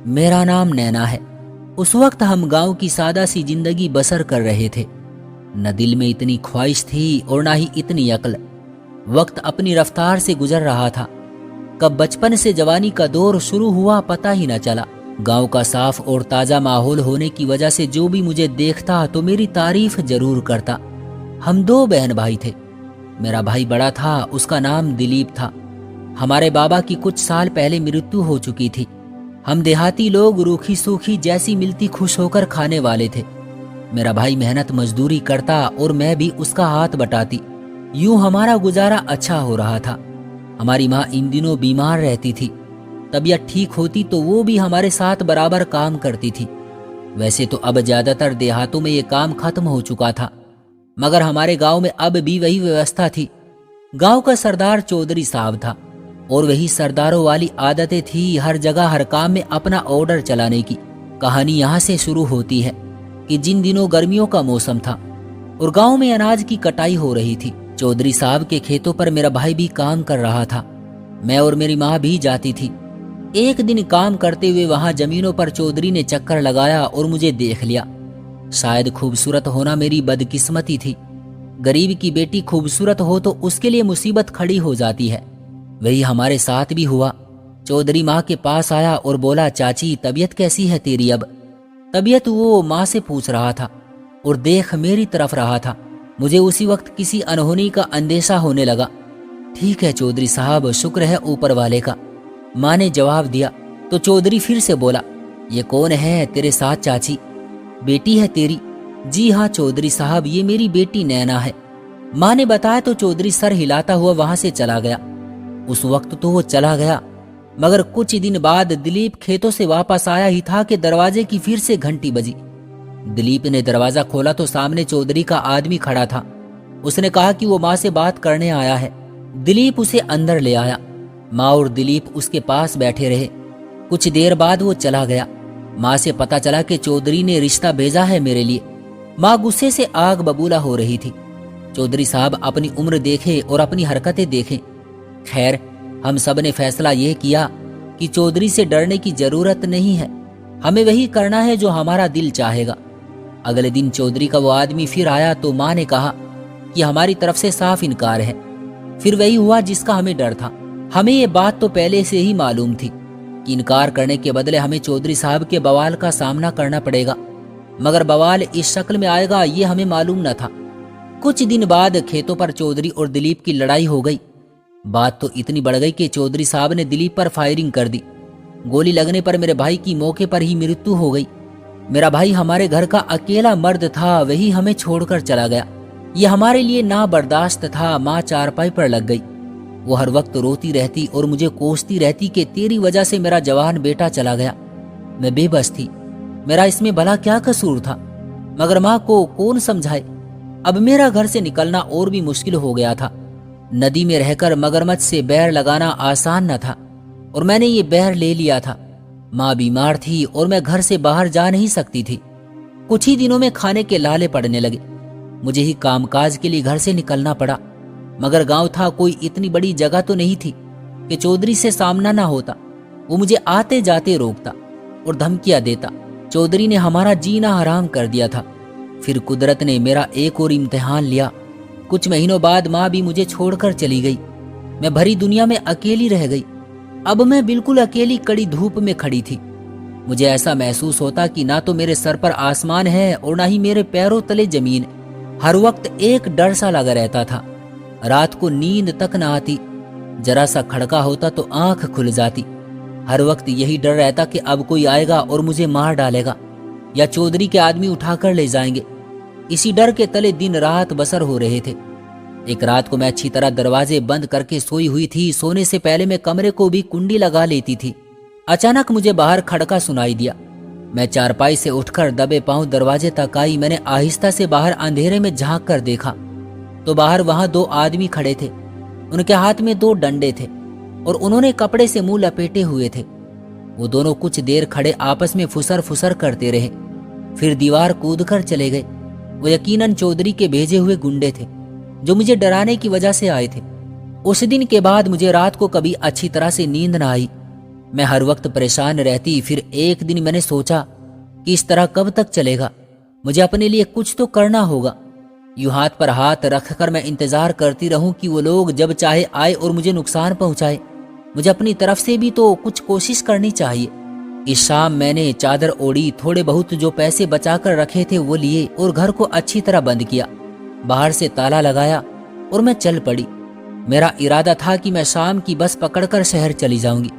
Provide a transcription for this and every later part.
میرا نام نینا ہے۔ اس وقت ہم گاؤں کی سادہ سی زندگی بسر کر رہے تھے۔ نہ دل میں اتنی خواہش تھی اور نہ ہی اتنی عقل۔ وقت اپنی رفتار سے گزر رہا تھا۔ کب بچپن سے جوانی کا دور شروع ہوا پتہ ہی نہ چلا۔ گاؤں کا صاف اور تازہ ماحول ہونے کی وجہ سے جو بھی مجھے دیکھتا تو میری تعریف ضرور کرتا۔ ہم 2 بہن بھائی تھے۔ میرا بھائی بڑا تھا، اس کا نام دلیپ تھا۔ ہمارے بابا کی کچھ سال پہلے مرتیو ہو چکی تھی۔ ہم دیہاتی لوگ روکھی سوکھی جیسی ملتی خوش ہو کر کھانے والے تھے۔ میرا بھائی محنت مزدوری کرتا اور میں بھی اس کا ہاتھ بٹاتی۔ یوں ہمارا گزارا اچھا ہو رہا تھا۔ ہماری ماں ان دنوں بیمار رہتی تھی۔ طبیعت ٹھیک ہوتی تو وہ بھی ہمارے ساتھ برابر کام کرتی تھی۔ ویسے تو اب زیادہ تر دیہاتوں میں یہ کام ختم ہو چکا تھا، مگر ہمارے گاؤں میں اب بھی وہی ویوستھا تھی۔ گاؤں کا سردار چودھری صاحب تھا، اور وہی سرداروں والی عادتیں تھی ہر جگہ ہر کام میں اپنا آرڈر چلانے کی۔ کہانی یہاں سے شروع ہوتی ہے کہ جن دنوں گرمیوں کا موسم تھا اور گاؤں میں اناج کی کٹائی ہو رہی تھی، چودھری صاحب کے کھیتوں پر میرا بھائی بھی کام کر رہا تھا۔ میں اور میری ماں بھی جاتی تھی۔ ایک دن کام کرتے ہوئے وہاں زمینوں پر چودھری نے چکر لگایا اور مجھے دیکھ لیا۔ شاید خوبصورت ہونا میری بدقسمتی تھی۔ غریب کی بیٹی خوبصورت ہو تو اس کے لیے مصیبت کھڑی ہو جاتی ہے۔ وہی ہمارے ساتھ بھی ہوا۔ چودھری ماں کے پاس آیا اور بولا، چاچی طبیعت کیسی ہے تیری اب؟ طبیعت وہ ماں سے پوچھ رہا تھا اور دیکھ میری طرف رہا تھا۔ مجھے اسی وقت کسی انہونی کا اندیشہ ہونے لگا۔ ٹھیک ہے چودھری صاحب، شکر ہے اوپر والے کا، ماں نے جواب دیا۔ تو چودھری پھر سے بولا، یہ کون ہے تیرے ساتھ چاچی؟ بیٹی ہے تیری؟ جی ہاں چودھری صاحب، یہ میری بیٹی نینا ہے، ماں نے بتایا۔ تو چودھری سر ہلاتا ہوا وہاں سے چلا گیا۔ اس وقت تو وہ چلا گیا، مگر کچھ دن بعد دلیپ کھیتوں سے واپس آیا ہی تھا کہ دروازے کی پھر سے گھنٹی بجی۔ دلیپ نے دروازہ کھولا تو سامنے چودھری کا آدمی کھڑا تھا۔ اس نے کہا کہ وہ ماں سے بات کرنے آیا ہے۔ دلیپ اسے اندر لے آیا۔ ماں اور دلیپ اس کے پاس بیٹھے رہے۔ کچھ دیر بعد وہ چلا گیا۔ ماں سے پتا چلا کہ چودھری نے رشتہ بھیجا ہے میرے لیے۔ ماں غصے سے آگ ببولا ہو رہی تھی۔ چودھری صاحب اپنی عمر دیکھے اور اپنی حرکتیں دیکھیں۔ خیر، ہم سب نے فیصلہ یہ کیا کہ چودھری سے ڈرنے کی ضرورت نہیں ہے، ہمیں وہی کرنا ہے جو ہمارا دل چاہے گا۔ اگلے دن چودھری کا وہ آدمی پھر آیا تو ماں نے کہا کہ ہماری طرف سے صاف انکار ہے۔ پھر وہی ہوا جس کا ہمیں ڈر تھا۔ ہمیں یہ بات تو پہلے سے ہی معلوم تھی کہ انکار کرنے کے بدلے ہمیں چودھری صاحب کے بوال کا سامنا کرنا پڑے گا، مگر بوال اس شکل میں آئے گا یہ ہمیں معلوم نہ تھا۔ کچھ دن بعد کھیتوں پر چودھری اور دلیپ کی لڑائی ہو گئی۔ بات تو اتنی بڑھ گئی کہ چودھری صاحب نے دلیپ پر فائرنگ کر دی۔ گولی لگنے پر میرے بھائی کی موقع پر ہی مرتیو ہو گئی۔ میرا بھائی ہمارے گھر کا اکیلا مرد تھا، وہی ہمیں چھوڑ کر چلا گیا۔ یہ ہمارے لیے نابرداشت تھا۔ ماں چارپائی پر لگ گئی۔ وہ ہر وقت روتی رہتی اور مجھے کوستی رہتی کہ تیری وجہ سے میرا جوان بیٹا چلا گیا۔ میں بے بس تھی، میرا اس میں بھلا کیا قصور تھا؟ مگر ماں کو کون سمجھائے؟ اب میرا گھر سے نکلنا اور بھی مشکل ہو گیا تھا۔ ندی میں رہ کر مگرمچھ سے بیر لگانا آسان نہ تھا، اور میں نے یہ بیر لے لیا تھا۔ ماں بیمار تھی اور میں گھر سے باہر جا نہیں سکتی تھی۔ کچھ ہی دنوں میں کھانے کے لالے پڑنے لگے۔ مجھے ہی کام کاج کے لیے گھر سے نکلنا پڑا، مگر گاؤں تھا، کوئی اتنی بڑی جگہ تو نہیں تھی کہ چودھری سے سامنا نہ ہوتا۔ وہ مجھے آتے جاتے روکتا اور دھمکیاں دیتا۔ چودھری نے ہمارا جینا حرام کر دیا تھا۔ پھر قدرت نے میرا ایک اور امتحان لیا۔ کچھ مہینوں بعد ماں بھی مجھے چھوڑ کر چلی گئی۔ میں بھری دنیا میں اکیلی رہ گئی۔ اب میں بالکل اکیلی کڑی دھوپ میں کھڑی تھی۔ مجھے ایسا محسوس ہوتا کہ نہ تو میرے سر پر آسمان ہے اور نہ ہی میرے پیروں تلے زمین۔ ہر وقت ایک ڈر سا لگا رہتا تھا۔ رات کو نیند تک نہ آتی، ذرا سا کھڑکا ہوتا تو آنکھ کھل جاتی۔ ہر وقت یہی ڈر رہتا کہ اب کوئی آئے گا اور مجھے مار ڈالے گا، یا چودھری کے آدمی اٹھا کر لے جائیں گے۔ اسی ڈر کے تلے دن رات بسر ہو رہے تھے۔ ایک رات کو میں اچھی طرح دروازے بند کر کے سوئی ہوئی تھی۔ سونے سے پہلے میں کمرے کو بھی کنڈی لگا لیتی تھی۔ اچانک مجھے باہر کھڑکا سنائی دیا۔ میں چارپائی سے اٹھ کر دبے پاؤں دروازے تک آئی۔ میں نے آہستہ سے باہر اندھیرے میں جھانک کر دیکھا تو باہر وہاں 2 آدمی کھڑے تھے۔ ان کے ہاتھ میں 2 ڈنڈے تھے اور انہوں نے کپڑے سے منہ لپیٹے ہوئے تھے۔ وہ دونوں کچھ دیر کھڑے آپس میں فسر فسر کرتے رہے، پھر دیوار کود کر چلے گئے۔ وہ یقیناً چودھری کے بھیجے ہوئے گنڈے تھے جو مجھے ڈرانے کی وجہ سے آئے تھے۔ اس دن کے بعد مجھے رات کو کبھی اچھی طرح سے نیند نہ آئی۔ मैं हर वक्त परेशान रहती। फिर एक दिन मैंने सोचा कि इस तरह कब तक चलेगा, मुझे अपने लिए कुछ तो करना होगा। यूं हाथ पर हाथ रखकर मैं इंतजार करती रहूं कि वो लोग जब चाहे आए और मुझे नुकसान पहुंचाए। मुझे अपनी तरफ से भी तो कुछ कोशिश करनी चाहिए। इस शाम मैंने चादर ओढ़ी, थोड़े बहुत जो पैसे बचाकर रखे थे वो लिए और घर को अच्छी तरह बंद किया। बाहर से ताला लगाया और मैं चल पड़ी। मेरा इरादा था कि मैं शाम की बस पकड़कर शहर चली जाऊंगी।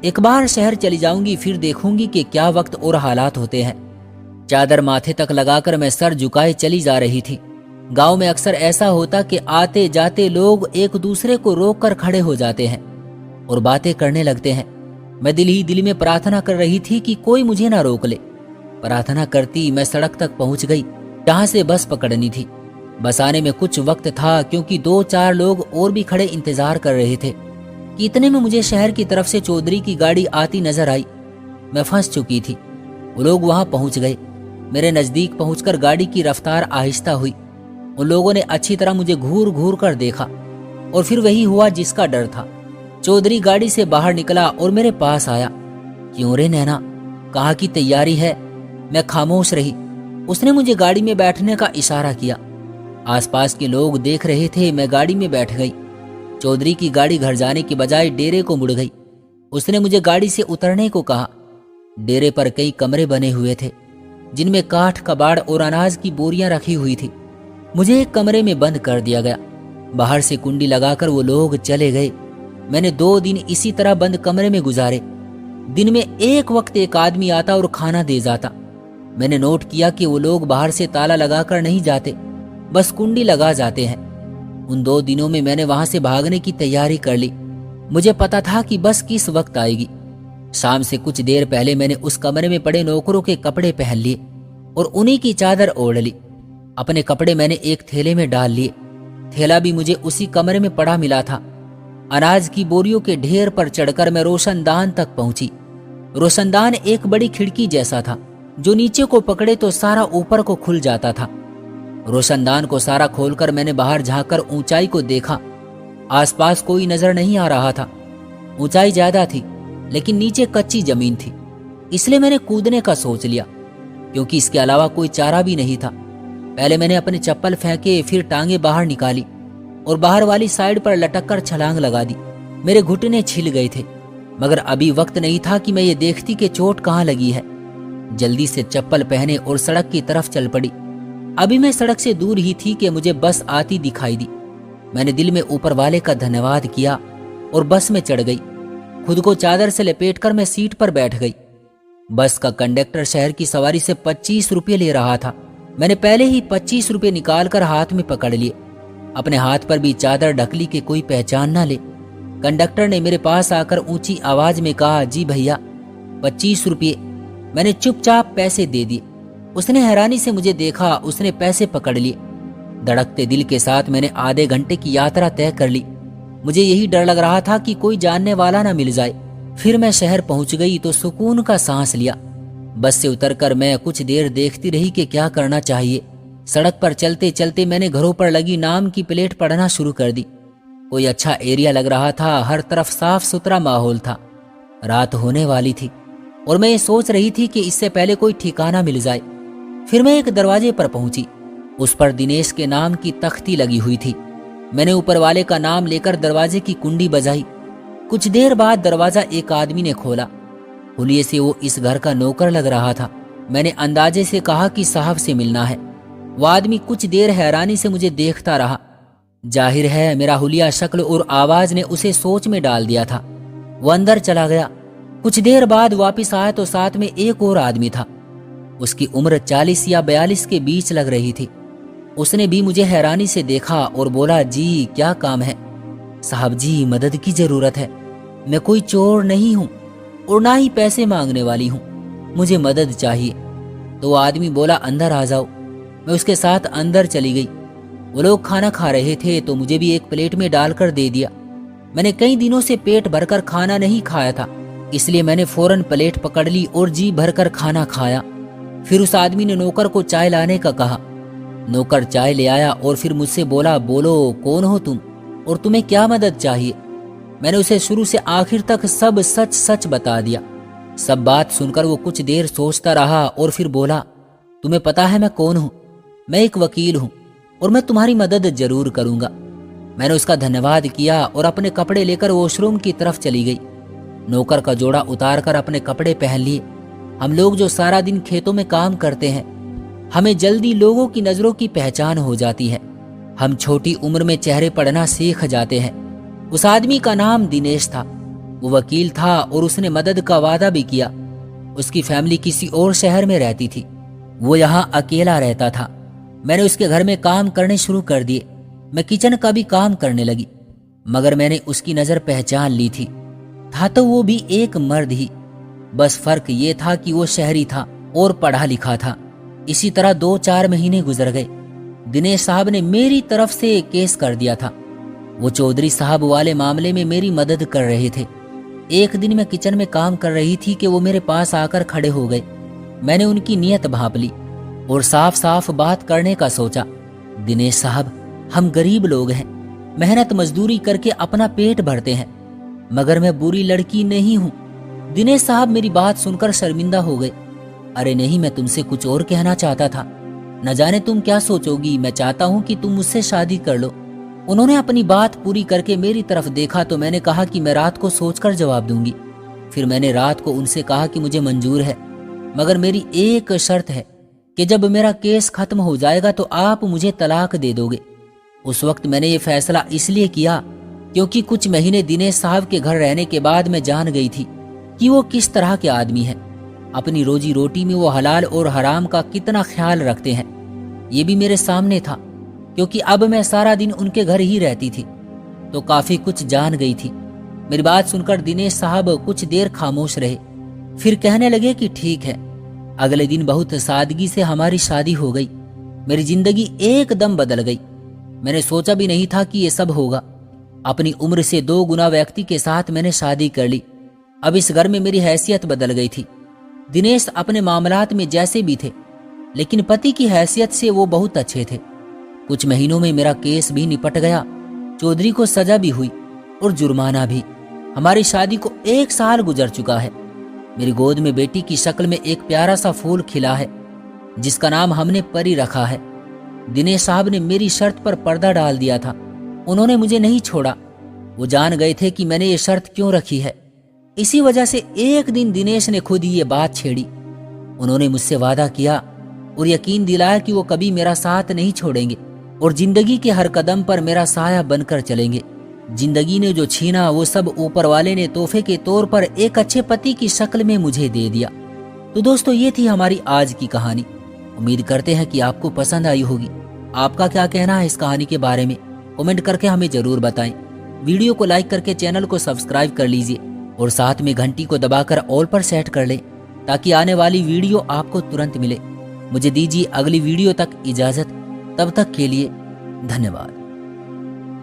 एक बार शहर चली जाऊंगी, फिर देखूंगी कि क्या वक्त और हालात होते हैं। चादर माथे तक लगाकर मैं सर झुकाए चली जा रही थी। गांव में अक्सर ऐसा होता कि आते जाते लोग एक दूसरे को रोक कर खड़े हो जाते हैं और बातें करने लगते हैं। मैं दिल ही दिल में प्रार्थना कर रही थी कि कोई मुझे ना रोक ले। प्रार्थना करती मैं सड़क तक पहुंच गई जहां से बस पकड़नी थी। बस आने में कुछ वक्त था, क्योंकि 2-4 लोग और भी खड़े इंतजार कर रहे थे कि इतने में मुझे शहर की तरफ से चौधरी की गाड़ी आती नजर आई। मैं फंस चुकी थी। वो लोग वहां पहुंच गए। मेरे नजदीक पहुंचकर गाड़ी की रफ्तार आहिस्ता हुई। उन लोगों ने अच्छी तरह मुझे घूर घूर कर देखा और फिर वही हुआ जिसका डर था। चौधरी गाड़ी से बाहर निकला और मेरे पास आया। क्यों रे नैना, कहाँ की तैयारी है? मैं खामोश रही। उसने मुझे गाड़ी में बैठने का इशारा किया। आसपास के लोग देख रहे थे। मैं गाड़ी में बैठ गई। चौधरी की गाड़ी घर जाने की बजाय डेरे को मुड़ गई। उसने मुझे गाड़ी से उतरने को कहा। डेरे पर कई कमरे बने हुए थे जिनमें काठ, कबाड़ और अनाज की बोरियां रखी हुई थी। मुझे एक कमरे में बंद कर दिया गया। बाहर से कुंडी लगाकर वो लोग चले गए। मैंने 2 दिन इसी तरह बंद कमरे में गुजारे। दिन में एक वक्त एक आदमी आता और खाना दे जाता। मैंने नोट किया कि वो लोग बाहर से ताला लगाकर नहीं जाते, बस कुंडी लगा जाते हैं। उन 2 दिनों में मैंने वहां से भागने की तैयारी कर ली। मुझे पता था कि बस किस वक्त आएगी। शाम से कुछ देर पहले मैंने उस कमरे में पड़े नौकरों के कपड़े पहन लिए और उन्हीं की चादर ओढ़ ली। अपने कपड़े मैंने एक थैले में डाल लिए। थैला भी मुझे उसी कमरे में पड़ा मिला था। अनाज की बोरियों के ढेर पर चढ़कर मैं रोशनदान तक पहुंची। रोशनदान एक बड़ी खिड़की जैसा था जो नीचे को पकड़े तो सारा ऊपर को खुल जाता था। रोशनदान को सारा खोलकर मैंने बाहर झांककर ऊंचाई को देखा। आसपास कोई नजर नहीं आ रहा था। ऊंचाई ज्यादा थी लेकिन नीचे कच्ची जमीन थी, इसलिए मैंने कूदने का सोच लिया, क्योंकि इसके अलावा कोई चारा भी नहीं था। पहले मैंने अपने चप्पल फेंके, फिर टांगे बाहर निकाली और बाहर वाली साइड पर लटक कर छलांग लगा दी। मेरे घुटने छिल गए थे, मगर अभी वक्त नहीं था कि मैं ये देखती कि चोट कहाँ लगी है। जल्दी से चप्पल पहने और सड़क की तरफ चल पड़ी। अभी मैं सड़क से दूर ही थी कि मुझे बस आती दिखाई दी। मैंने दिल में ऊपर वाले का धन्यवाद किया और बस में चढ़ गई। खुद को चादर से लपेटकर मैं सीट पर बैठ गई। बस का कंडक्टर शहर की सवारी से 25 रुपये ले रहा था। मैंने पहले ही 25 रुपये निकालकर हाथ में पकड़ लिए। अपने हाथ पर भी चादर ढक ली कि कोई पहचान ना ले। कंडक्टर ने मेरे पास आकर ऊंची आवाज में कहा, जी भैया 25 रुपये। मैंने चुपचाप पैसे दे दिए। उसने हैरानी से मुझे देखा। उसने पैसे पकड़ लिए। धड़कते दिल के साथ मैंने आधे घंटे की यात्रा तय कर ली। मुझे यही डर लग रहा था कि कोई जानने वाला ना मिल जाए। फिर मैं शहर पहुंच गई तो सुकून का सांस लिया। बस से उतरकर मैं कुछ देर देखती रही कि क्या करना चाहिए। सड़क पर चलते चलते मैंने घरों पर लगी नाम की प्लेट पढ़ना शुरू कर दी। कोई अच्छा एरिया लग रहा था। हर तरफ साफ सुथरा माहौल था। रात होने वाली थी और मैं ये सोच रही थी कि इससे पहले कोई ठिकाना मिल जाए। फिर मैं एक दरवाजे पर पहुंची। उस पर दिनेश के नाम की तख्ती लगी हुई थी। मैंने ऊपर वाले का नाम लेकर दरवाजे की कुंडी बजाई। कुछ देर बाद दरवाजा एक आदमी ने खोला। हुलिये से वो इस घर का नौकर लग रहा था। मैंने अंदाजे से कहा कि साहब से मिलना है। वो आदमी कुछ देर हैरानी से मुझे देखता रहा। जाहिर है मेरा हुलिया शक्ल और आवाज ने उसे सोच में डाल दिया था। वो अंदर चला गया। कुछ देर बाद वापस आया तो साथ में एक और आदमी था। उसकी उम्र 40 या 42 के बीच लग रही थी। उसने भी मुझे हैरानी से देखा और बोला, जी क्या काम है? साहब जी मदद की जरूरत है। मैं कोई चोर नहीं हूं और ना ही पैसे मांगने वाली हूं, मुझे मदद चाहिए। तो आदमी बोला, अंदर आ जाओ। मैं उसके साथ अंदर चली गई। वो लोग खाना खा रहे थे तो मुझे भी एक प्लेट में डालकर दे दिया। मैंने कई दिनों से पेट भरकर खाना नहीं खाया था, इसलिए मैंने फौरन प्लेट पकड़ ली और जी भरकर खाना खाया। फिर उस आदमी ने नौकर को चाय लाने का कहा। नौकर चाय ले आया और फिर मुझसे बोला, बोलो कौन हो तुम और तुम्हें क्या मदद चाहिए? मैंने उसे शुरू से आखिर तक सब सच सच बता दिया। सब बात सुनकर वो कुछ देर सोचता रहा और फिर बोला, तुम्हें पता है मैं कौन हूं? मैं एक वकील हूं और मैं तुम्हारी मदद जरूर करूंगा। मैंने उसका धन्यवाद किया और अपने कपड़े लेकर वॉशरूम की तरफ चली गई। नौकर का जोड़ा उतारकर अपने कपड़े पहन लिए। हम लोग जो सारा दिन खेतों में काम करते हैं, हमें जल्दी लोगों की नजरों की पहचान हो जाती है। हम छोटी उम्र में चेहरे पढ़ना सीख जाते हैं। उस आदमी का नाम दिनेश था। वो वकील था और उसने मदद का वादा भी किया। उसकी फैमिली किसी और शहर में रहती थी, वो यहाँ अकेला रहता था। मैंने उसके घर में काम करने शुरू कर दिए। मैं किचन का भी काम करने लगी, मगर मैंने उसकी नजर पहचान ली थी। था तो वो भी एक मर्द ही, बस फर्क ये था कि वो शहरी था और पढ़ा लिखा था। इसी तरह 2-4 महीने गुजर गए। दिनेश साहब ने मेरी तरफ से केस कर दिया था। वो चौधरी साहब वाले मामले में मेरी मदद कर रहे थे। एक दिन मैं किचन में काम कर रही थी कि वो मेरे पास आकर खड़े हो गए। मैंने उनकी नीयत भांप ली और साफ साफ बात करने का सोचा। दिनेश साहब, हम गरीब लोग हैं, मेहनत मजदूरी करके अपना पेट भरते हैं, मगर मैं बुरी लड़की नहीं हूं। दिनेश साहब मेरी बात सुनकर शर्मिंदा हो गए। अरे नहीं, मैं तुमसे कुछ और कहना चाहता था, न जाने तुम क्या सोचोगी। मैं चाहता हूं कि तुम मुझसे शादी कर लो। उन्होंने अपनी बात पूरी करके मेरी तरफ देखा तो मैंने कहा कि मैं रात को सोचकर जवाब दूंगी। फिर मैंने रात को उनसे कहा कि मुझे मंजूर है, मगर मेरी एक शर्त है कि जब मेरा केस खत्म हो जाएगा तो आप मुझे तलाक दे दोगे। उस वक्त मैंने ये फैसला इसलिए किया क्योंकि कुछ महीने दिनेश साहब के घर रहने के बाद मैं जान गई थी कि वो किस तरह के आदमी हैं। अपनी रोजी रोटी में वो हलाल और हराम का कितना ख्याल रखते हैं, ये भी मेरे सामने था क्योंकि अब मैं सारा दिन उनके घर ही रहती थी, तो काफी कुछ जान गई थी। मेरी बात सुनकर दिनेश साहब कुछ देर खामोश रहे, फिर कहने लगे कि ठीक है। अगले दिन बहुत सादगी से हमारी शादी हो गई। मेरी जिंदगी एकदम बदल गई। मैंने सोचा भी नहीं था कि ये सब होगा। अपनी उम्र से 2 गुना व्यक्ति के साथ मैंने शादी कर ली। अब इस घर में मेरी हैसियत बदल गई थी। दिनेश अपने मामलात में जैसे भी थे, लेकिन पति की हैसियत से वो बहुत अच्छे थे। कुछ महीनों में मेरा केस भी निपट गया। चौधरी को सजा भी हुई और जुर्माना भी। हमारी शादी को 1 साल गुजर चुका है। मेरी गोद में बेटी की शक्ल में एक प्यारा सा फूल खिला है, जिसका नाम हमने परी रखा है। दिनेश साहब ने मेरी शर्त पर पर्दा डाल दिया था। उन्होंने मुझे नहीं छोड़ा। वो जान गए थे कि मैंने ये शर्त क्यों रखी है। इसी वजह से एक दिन दिनेश ने खुद ही ये बात छेड़ी। उन्होंने मुझसे वादा किया और यकीन दिलाया कि वो कभी मेरा साथ नहीं छोड़ेंगे और जिंदगी के हर कदम पर मेरा साया बनकर चलेंगे। जिंदगी ने जो छीना वो सब ऊपर वाले ने तोहफे के तौर पर एक अच्छे पति की शक्ल में मुझे दे दिया। तो दोस्तों, ये थी हमारी आज की कहानी। उम्मीद करते हैं कि आपको पसंद आई होगी। आपका क्या कहना है इस कहानी के बारे में, कमेंट करके हमें जरूर बताएं। वीडियो को लाइक करके चैनल को सब्सक्राइब कर लीजिए और साथ में घंटी को दबाकर ऑल पर सेट कर लें ताकि आने वाली वीडियो आपको तुरंत मिले। मुझे दीजिए अगली वीडियो तक इजाजत। तब तक के लिए धन्यवाद।